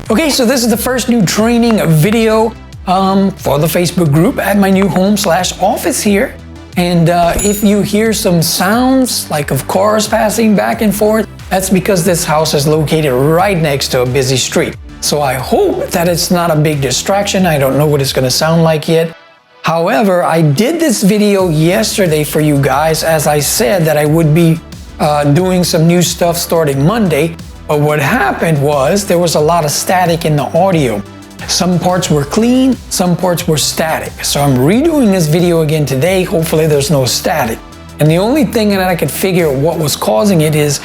Okay, so this is the first new training video for the Facebook group at my new home/office here. And if you hear some sounds like of cars passing back and forth, that's because this house is located right next to a busy street. So I hope that it's not a big distraction. I don't know what it's gonna sound like yet. However, I did this video yesterday for you guys, as I said that I would be doing some new stuff starting Monday. But what happened was there was a lot of static in the audio. Some parts were clean, some parts were static. So I'm redoing this video again today. Hopefully there's no static. And the only thing that I could figure what was causing it is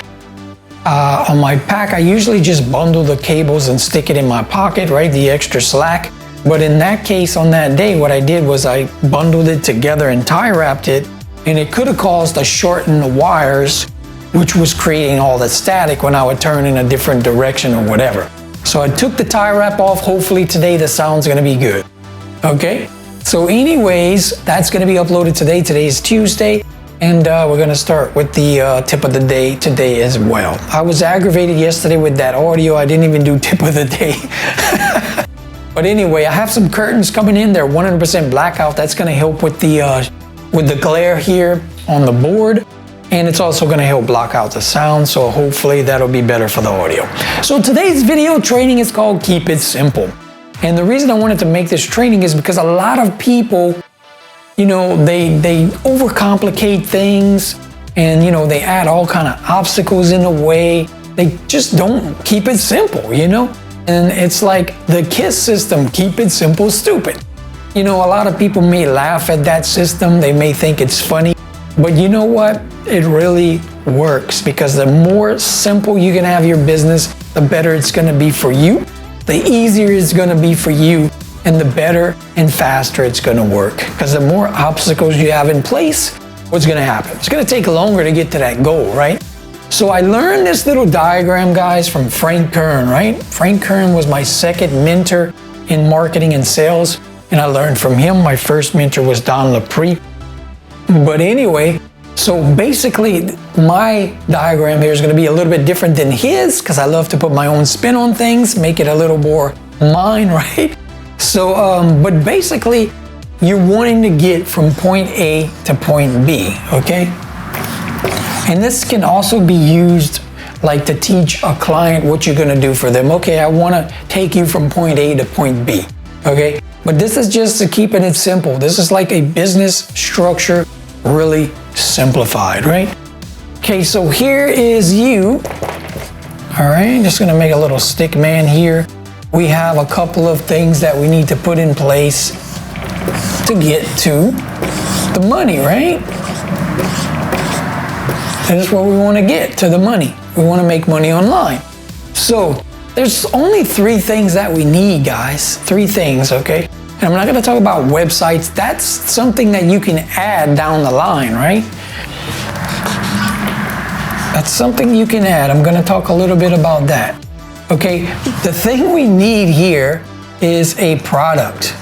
on my pack, I usually just bundle the cables and stick it in my pocket, right? The extra slack. But in that case, on that day, what I did was I bundled it together and tie wrapped it, and it could have caused a short in the wires, which was creating all the static when I would turn in a different direction or whatever. So I took the tie wrap off. Hopefully today the sound's gonna be good. Okay, so anyways, that's gonna be uploaded today. Today is Tuesday, and we're gonna start with the tip of the day today as well. I was aggravated yesterday with that audio. I didn't even do tip of the day. But anyway, I have some curtains coming in. They're 100% blackout. That's gonna help with the glare here on the board. And it's also gonna help block out the sound, so hopefully that'll be better for the audio. So today's video training is called Keep It Simple. And the reason I wanted to make this training is because a lot of people, you know, they overcomplicate things, and you know, they add all kind of obstacles in the way. They just don't keep it simple, you know? And it's like the KISS system, keep it simple, stupid. You know, a lot of people may laugh at that system. They may think it's funny. But you know what? It really works, because the more simple you can have your business, the better it's gonna be for you, the easier it's gonna be for you, and the better and faster it's gonna work. Because the more obstacles you have in place, what's gonna happen? It's gonna take longer to get to that goal, right? So I learned this little diagram, guys, from Frank Kern, right? Frank Kern was my second mentor in marketing and sales, and I learned from him. My first mentor was Don Lapre. But anyway, so basically my diagram here is going to be a little bit different than his, because I love to put my own spin on things, make it a little more mine, right? So, but basically you're wanting to get from point A to point B, okay? And this can also be used like to teach a client what you're going to do for them. Okay, I want to take you from point A to point B, okay? But this is just to keeping it simple. This is like a business structure, really simplified, right? Okay, so here is you. All right, just gonna make a little stick man here. We have a couple of things that we need to put in place to get to the money, right? That is what we want to get to, the money. We want to make money online. So there's only 3 things that we need, guys. 3 things, okay? And I'm not going to talk about websites. That's something that you can add down the line, right? That's something you can add. I'm going to talk a little bit about that. Okay, the thing we need here is a product.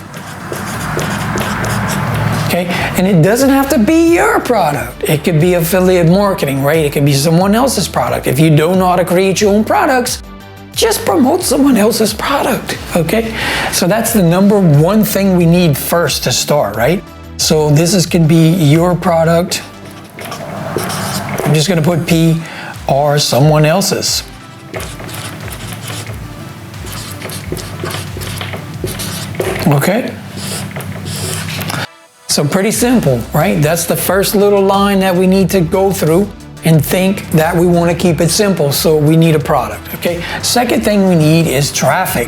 Okay, and it doesn't have to be your product. It could be affiliate marketing, right? It could be someone else's product. If you don't know how to create your own products, just promote someone else's product, okay? So that's the number 1 thing we need first to start, right? So this can be your product. I'm just gonna put P, or someone else's. Okay? So pretty simple, right? That's the first little line that we need to go through and think that we want to keep it simple. So we need a product, okay? Second thing we need is traffic.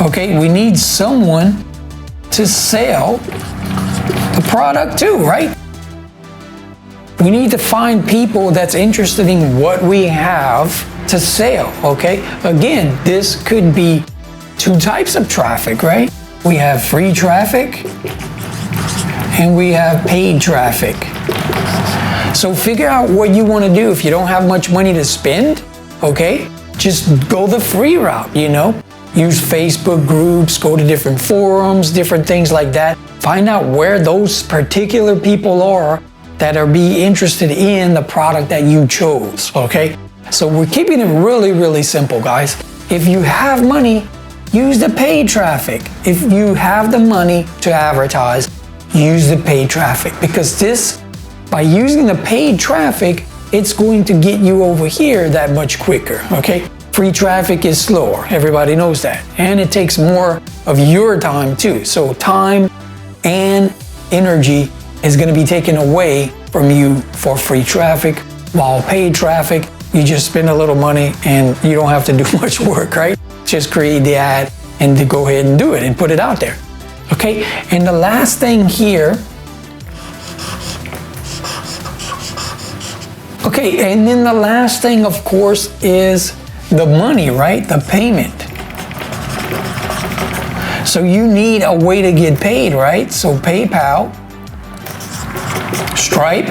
Okay, we need someone to sell the product to, right? We need to find people that's interested in what we have to sell, okay? Again, this could be 2 types of traffic, right? We have free traffic and we have paid traffic. So figure out what you want to do. If you don't have much money to spend, okay, just go the free route, you know? Use Facebook groups, go to different forums, different things like that. Find out where those particular people are that are be interested in the product that you chose, okay? So we're keeping it really, really simple, guys. If you have money, use the paid traffic. If you have the money to advertise, use the paid traffic, because this, by using the paid traffic, it's going to get you over here that much quicker, okay? Free traffic is slower, everybody knows that. And it takes more of your time too. So time and energy is gonna be taken away from you for free traffic, while paid traffic, you just spend a little money and you don't have to do much work, right? Just create the ad and to go ahead and do it and put it out there, okay? And the last thing here, okay, and then the last thing, of course, is the money, right? The payment. So you need a way to get paid, right? So PayPal, Stripe,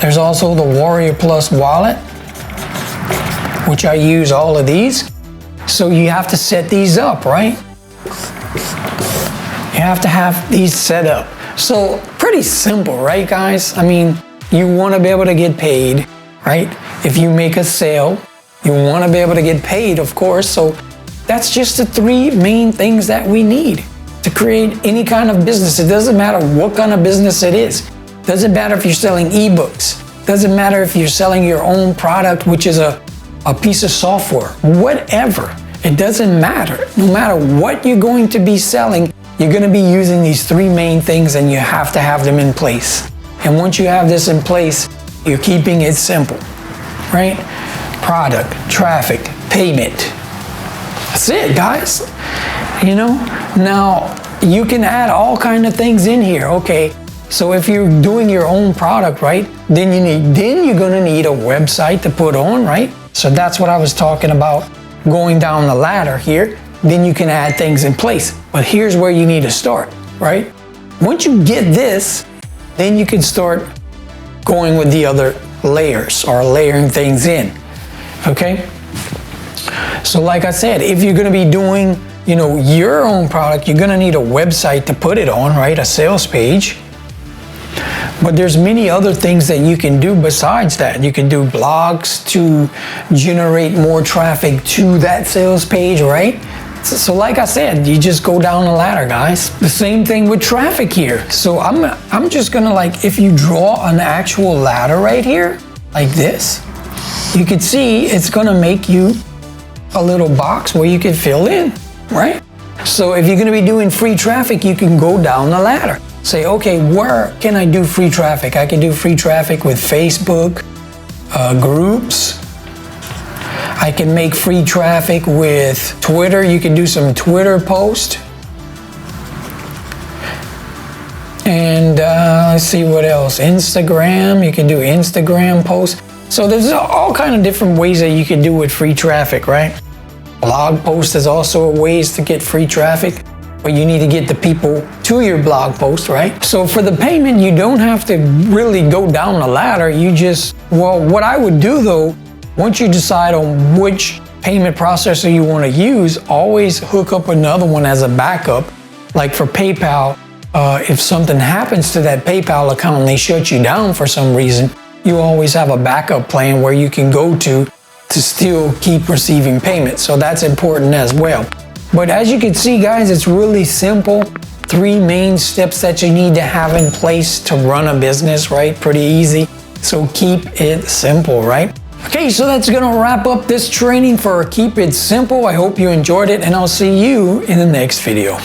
there's also the Warrior Plus wallet, which I use all of these. So you have to set these up, right? You have to have these set up. So pretty simple, right, guys? I mean, you want to be able to get paid, right? If you make a sale, you want to be able to get paid, of course. So that's just the three main things that we need to create any kind of business. It doesn't matter what kind of business it is. Doesn't matter if you're selling ebooks. Doesn't matter if you're selling your own product, which is a piece of software. Whatever. It doesn't matter. No matter what you're going to be selling, you're going to be using these three main things, and you have to have them in place. And once you have this in place, you're keeping it simple, right? Product, traffic, payment. That's it, guys. You know, now you can add all kind of things in here. Okay, so if you're doing your own product, right, then you're gonna need a website to put on, right? So that's what I was talking about, going down the ladder here. Then you can add things in place. But here's where you need to start, right? Once you get this, then you can start going with the other layers or layering things in, okay? So like I said, if you're gonna be doing, you know, your own product, you're gonna need a website to put it on, right? A sales page. But there's many other things that you can do besides that. You can do blogs to generate more traffic to that sales page, right? So like I said, you just go down the ladder, guys. The same thing with traffic here. So I'm just gonna, like, if you draw an actual ladder right here, like this, you can see it's gonna make you a little box where you can fill in, right? So if you're gonna be doing free traffic, you can go down the ladder. Say, okay, where can I do free traffic? I can do free traffic with Facebook groups. I can make free traffic with Twitter. You can do some Twitter post. And let's see what else. Instagram, you can do Instagram posts. So there's all kind of different ways that you can do with free traffic, right? Blog post is also ways to get free traffic, but you need to get the people to your blog post, right? So for the payment, you don't have to really go down the ladder. You just, well, what I would do though, once you decide on which payment processor you want to use, always hook up another one as a backup. Like for PayPal, if something happens to that PayPal account and they shut you down for some reason, you always have a backup plan where you can go to still keep receiving payments. So that's important as well. But as you can see, guys, it's really simple. Three main steps that you need to have in place to run a business, right? Pretty easy. So keep it simple, right? Okay, so that's gonna wrap up this training for Keep It Simple. I hope you enjoyed it, and I'll see you in the next video.